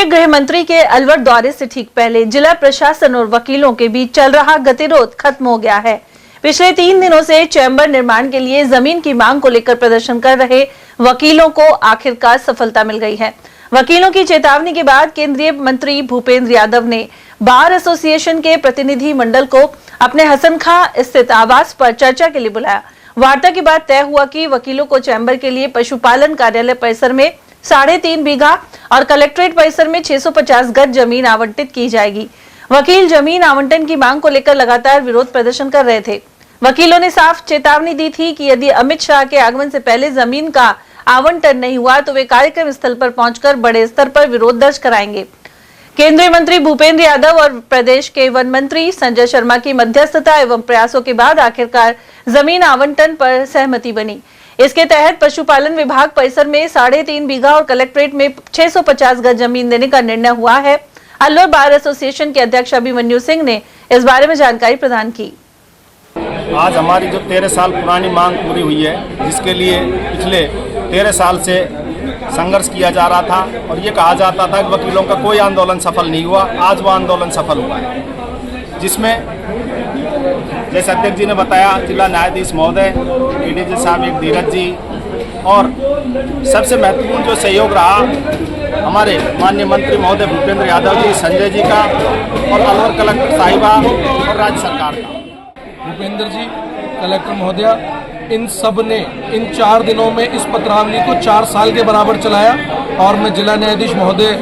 केंद्रीय गृह मंत्री के अलवर दौरे से ठीक पहले जिला प्रशासन और वकीलों के बीच चल रहा गतिरोध खत्म हो गया है। पिछले 3 दिनों से चैम्बर निर्माण के लिए जमीन की मांग को लेकर प्रदर्शन कर रहे वकीलों को आखिरकार सफलता मिल गई है। वकीलों की चेतावनी के बाद केंद्रीय मंत्री भूपेंद्र यादव ने बार एसोसिएशन के प्रतिनिधि मंडल को अपने हसन खां स्थित आवास पर चर्चा के लिए बुलाया। वार्ता के बाद तय हुआ कि वकीलों को चैम्बर के लिए पशुपालन कार्यालय परिसर में 3.5 बीघा और कलेक्ट्रेट परिसर में 650 गज जमीन आवंटित की जाएगी। वकील जमीन आवंटन की मांग को लेकर लगातार विरोध प्रदर्शन कर रहे थे। वकीलों ने साफ चेतावनी दी थी कि यदि अमित शाह के आगमन से पहले जमीन का आवंटन नहीं हुआ तो वे कार्यक्रम स्थल पर पहुंचकर बड़े स्तर पर विरोध दर्ज कराएंगे। केंद्रीय मंत्री भूपेंद्र यादव और प्रदेश के वन मंत्री संजय शर्मा की मध्यस्थता एवं प्रयासों के बाद आखिरकार जमीन आवंटन पर सहमति बनी। इसके तहत पशुपालन विभाग परिसर में 3.5 बीघा और कलेक्ट्रेट में 650 गज जमीन देने का निर्णय हुआ है। अलवर बार एसोसिएशन के अध्यक्ष अभिमन्यु सिंह ने इस बारे में जानकारी प्रदान की। आज हमारी जो 13 साल पुरानी मांग पूरी हुई है, जिसके लिए पिछले 13 साल से संघर्ष किया जा रहा था और ये कहा जाता था कि वकीलों का कोई आंदोलन सफल नहीं हुआ। आज वो आंदोलन सफल हुआ है, जिसमें जैसे अध्यक्ष जी ने बताया, जिला न्यायाधीश महोदय, एडीजी साहब एक धीरज जी और सबसे महत्वपूर्ण जो सहयोग रहा हमारे माननीय मंत्री महोदय भूपेंद्र यादव जी, संजय जी का और अलवर कलेक्टर साहिबा और राज्य सरकार का। भूपेंद्र जी, कलेक्टर महोदया, इन सब ने इन 4 दिनों में इस पत्रावली को 4 साल के बराबर चलाया और मैं जिला न्यायाधीश महोदय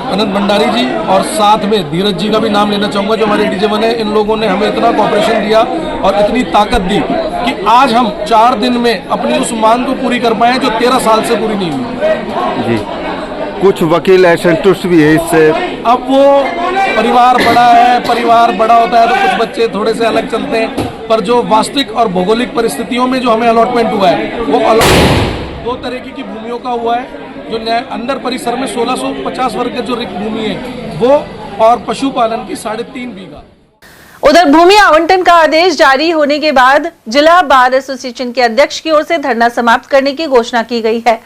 अनंत भंडारी जी और साथ में धीरज जी का भी नाम लेना चाहूँगा, जो हमारे एडीजी बने। इन लोगों ने हमें इतना कोऑपरेशन दिया और इतनी ताकत दी कि आज हम 4 दिन में अपनी उस मांग को पूरी कर पाए जो 13 साल से पूरी नहीं हुई जी। कुछ वकील असंतुष्ट भी है इससे। अब वो परिवार बड़ा है, परिवार बड़ा होता है तो कुछ बच्चे थोड़े से अलग चलते हैं, पर जो वास्तविक और भौगोलिक परिस्थितियों में जो हमें अलॉटमेंट हुआ है वो अलग 2 तरह की भूमियों का हुआ है। जो अंदर परिसर में 1650 वर्ग की जो रिक्त भूमि है वो, और पशुपालन की 3.5 बीघा। उधर भूमि आवंटन का आदेश जारी होने के बाद जिला बार एसोसिएशन के अध्यक्ष की ओर से धरना समाप्त करने की घोषणा की गई है।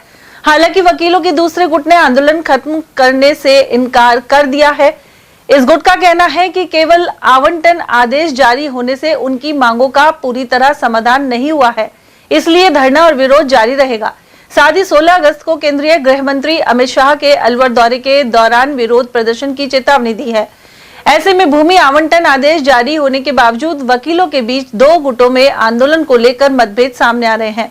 हालांकि वकीलों के दूसरे गुट ने आंदोलन खत्म करने से इनकार कर दिया है। इस गुट का कहना है कि केवल आवंटन आदेश जारी होने से उनकी मांगों का पूरी तरह समाधान नहीं हुआ है, इसलिए धरना और विरोध जारी रहेगा। साथ ही 16 अगस्त को केंद्रीय गृह मंत्री अमित शाह के अलवर दौरे के दौरान विरोध प्रदर्शन की चेतावनी दी है। ऐसे में भूमि आवंटन आदेश जारी होने के बावजूद वकीलों के बीच 2 गुटों में आंदोलन को लेकर मतभेद सामने आ रहे हैं।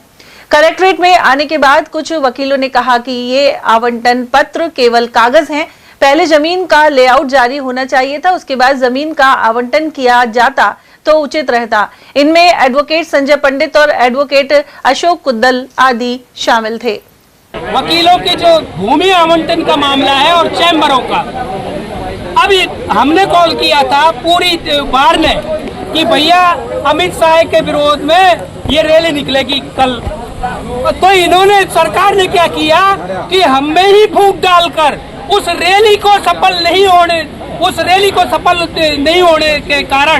कलेक्ट्रेट में आने के बाद कुछ वकीलों ने कहा कि ये आवंटन पत्र केवल कागज हैं, पहले जमीन का लेआउट जारी होना चाहिए था, उसके बाद जमीन का आवंटन किया जाता तो उचित रहता। इनमें एडवोकेट संजय पंडित और एडवोकेट अशोक कुद्दल आदि शामिल थे। वकीलों के जो भूमि आवंटन का मामला है और चैम्बरों का, अभी हमने कॉल किया था पूरी बार ने कि भैया अमित शाह के विरोध में ये रैली निकलेगी कल, तो इन्होंने, सरकार ने क्या किया कि हमें ही फूंक डालकर उस रैली को सफल नहीं होने के कारण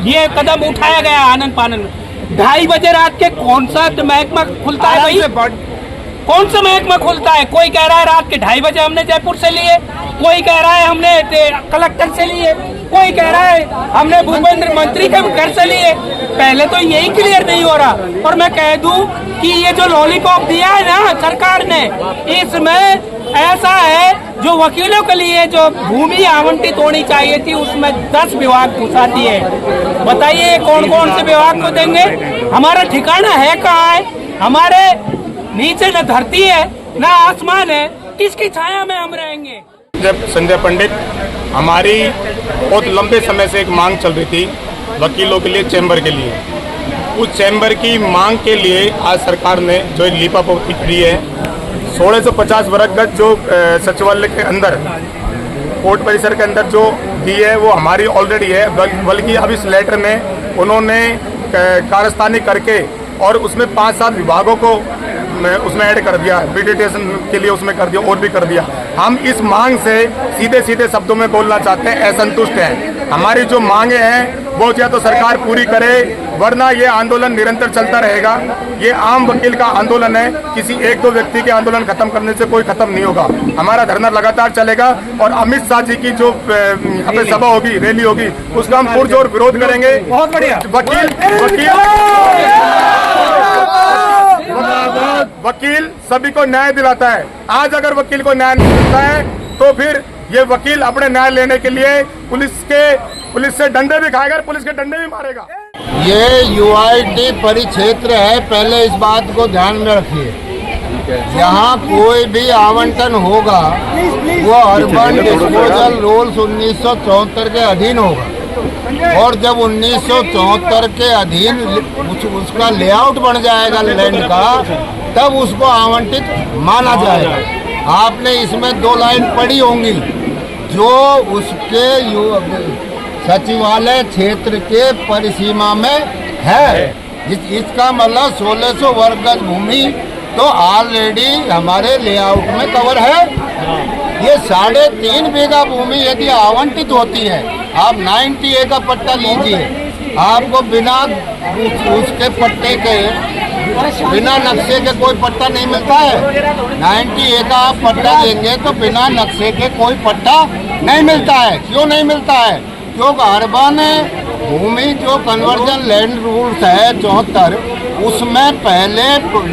ये कदम उठाया गया आनन फानन में। 2:30 बजे रात के कौन सा महकमा खुलता है भाई? कौन सा महकमा खुलता है? कोई कह रहा है रात के 2:30 बजे हमने जयपुर से लिए, कोई कह रहा है हमने कलेक्टर से लिए, कोई कह रहा है हमने भूपेंद्र मंत्री के घर से लिए। पहले तो यही क्लियर नहीं हो रहा। और मैं कह दूं कि ये जो लॉलीपॉप दिया है ना सरकार ने, इसमें ऐसा है जो वकीलों के लिए जो भूमि आवंटित होनी चाहिए थी उसमें 10 विभाग घुसाती है। बताइए कौन कौन से विभाग को देंगे? हमारा ठिकाना है कहाँ है? हमारे नीचे न धरती है न आसमान है, किसकी छाया में हम रहेंगे? जब संजय पंडित, हमारी बहुत लंबे समय से एक मांग चल रही थी वकीलों के लिए, चैम्बर के लिए। उस चैम्बर की मांग के लिए आज सरकार ने जो लीपापोती करी है, 1650 वर्ग गज जो सचिवालय के अंदर कोर्ट परिसर के अंदर जो दी है वो हमारी ऑलरेडी है, बल्कि अब इस लेटर में उन्होंने कारस्तानी करके और उसमें 5-7 विभागों को उसमें ऐड कर दिया, मेडिटेशन के लिए उसमें कर दिया और भी कर दिया। हम इस मांग से सीधे सीधे शब्दों में बोलना चाहते हैं, असंतुष्ट हैं। हमारी जो मांगे हैं वो या तो सरकार पूरी करे, वरना ये आंदोलन निरंतर चलता रहेगा। ये आम वकील का आंदोलन है, किसी एक दो व्यक्ति के आंदोलन खत्म करने से कोई खत्म नहीं होगा। हमारा धरना लगातार चलेगा और अमित शाह जी की जो यहाँ पे सभा होगी, रैली होगी, उसका हम पुरजोर विरोध करेंगे। बहुत बढ़िया। वकील सभी को न्याय दिलाता है। आज अगर वकील को न्याय नहीं मिलता है तो फिर ये वकील अपने न्याय लेने के लिए पुलिस से डंडे भी खाएगा, पुलिस के डंडे भी मारेगा। ये यूआईडी परिक्षेत्र है, पहले इस बात को ध्यान में रखिए। यहाँ कोई भी आवंटन होगा वो अर्बन डिस्पोजल रूल्स 1974 के अधीन होगा, और जब 1974 के अधीन उसका लेआउट बन जाएगा लैंड का, तब उसको आवंटित माना जाएगा। आपने इसमें 2 लाइन पढ़ी होंगी, जो उसके सचिवालय क्षेत्र के परिसीमा में है। इसका मतलब 1600 वर्ग गज भूमि तो ऑलरेडी हमारे लेआउट में कवर है। ये 3.5 बीघा भूमि यदि आवंटित होती है, आप 90A का पट्टा लीजिए, आपको बिना उसके पट्टे के, बिना नक्शे के कोई पट्टा नहीं मिलता है। 90A का आप पट्टा देंगे तो बिना नक्शे के कोई पट्टा नहीं मिलता है। क्यों नहीं मिलता है? क्योंकि अर्बन भूमि जो कन्वर्जन लैंड रूल्स है 74, उसमें पहले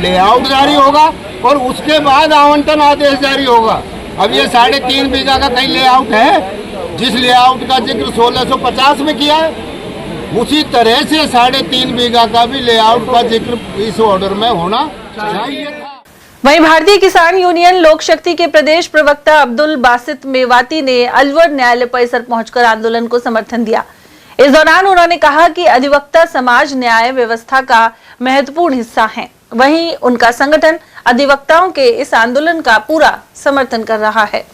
लेआउट जारी होगा और उसके बाद आवंटन आदेश जारी होगा। अब ये 3.5 बीघा का कहीं लेआउट है, जिस लेआउट का जिक्र 1650 में किया है, उसी तरह से 3.5 बीघा का भी लेआउट का जिक्र इस ऑर्डर में होना चाहिए था। वहीं भारतीय किसान यूनियन लोक शक्ति के प्रदेश प्रवक्ता अब्दुल बासित मेवाती ने अलवर न्यायालय परिसर पहुंचकर आंदोलन को समर्थन दिया। इस दौरान उन्होंने कहा कि अधिवक्ता समाज न्याय व्यवस्था का महत्वपूर्ण हिस्सा है। वहीं उनका संगठन अधिवक्ताओं के इस आंदोलन का पूरा समर्थन कर रहा है।